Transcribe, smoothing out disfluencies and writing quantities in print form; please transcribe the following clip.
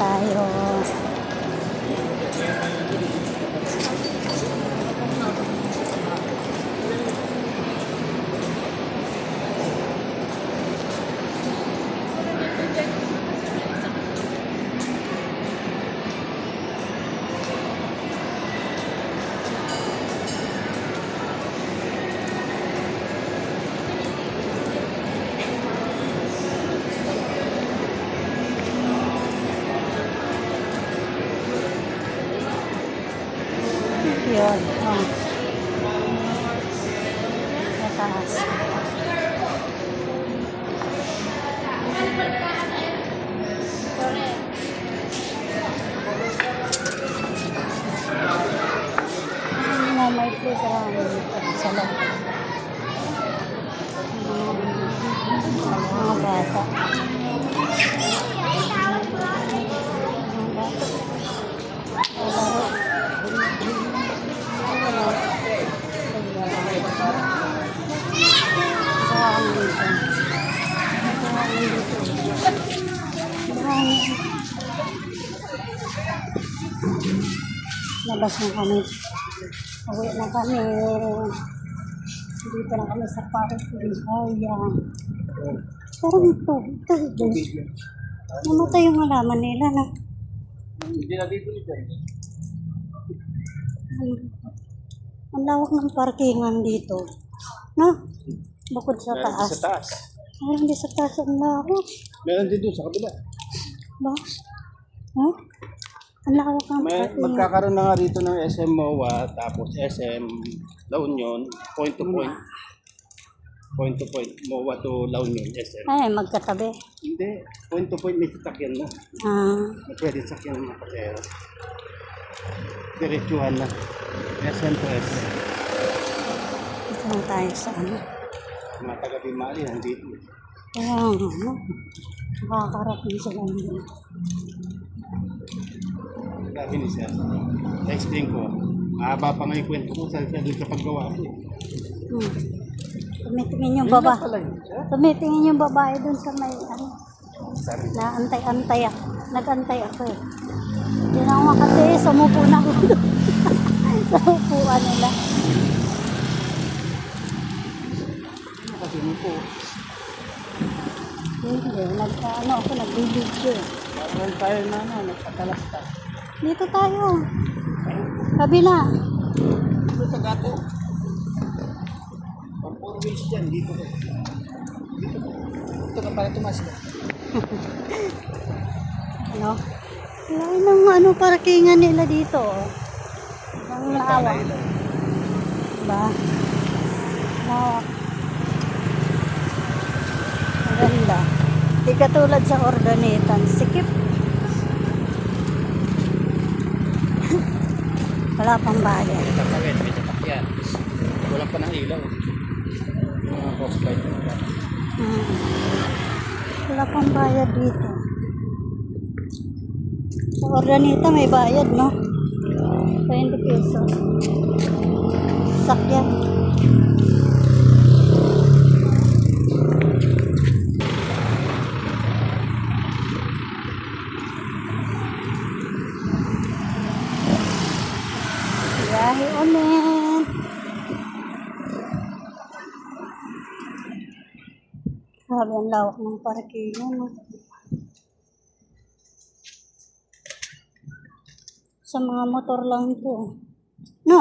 tayo. Yun. Oh. Mataas. May playground dito sa loob. Mga bata. Labas na kami. Uwi na kami. Dito na kami sa park. Ayan. Parang ito. Namatay yung halaman nila na. Hindi na dito ito. Ang lawak ng parkingan dito. No? Bukod sa taas. Sa taas. Ay, hindi sa taas ang lawak. Meron din doon sa kabila. Ba? Huh? Ang lawak ng parkingan. Magkakaroon na nga rito ng SM MOA, tapos SM La Union, point to point. Point to point. MOA to La Union, SM. Ay, magkatabi. Hindi. Point to point may sasakyan mo. May pwede sakyan ng mga pasero. Diretsuhan na. SM to SM. Ito na tayo sa ano. Mga taga-Bimali, nandito. Kaya ano, makakarating sila nila. Sabi ni Sir, explain ko, mahaba pa nga yung kwento ko sa doon sa paggawa ko. Tumitingin yung baba. Tumitingin yung babae dun sa may ano. Na antay-antay ako. Nag-antay ako eh. Hindi na ako makatiis. Sumupo na ako doon. Sa upuan nila. Kasi mo po, Hindi. Ano ako, nagbibidyo. parang tayo na nagpatalasta. Dito tayo. Kabila. Dito sa gato. Pang 4 ways dyan, dito ko. Dito ka pala tumas ka. Ano? Wala nang ano parkingan nila dito. Ang lawak. Ba? Lawak. Ang ganda. Di katulad sa Ordanitan. Sikip. Wala pang bayan. May tatawid, may tatakyan. Wala pa ng ilaw. Mga box light. Wala pang bayad dito. Sa Ordanita may bayad, no? 20 pesos. Sakyan. Biyahe ulit. Grabe ang lawak ng parkingan, no? Sa mga motor lang ito. No?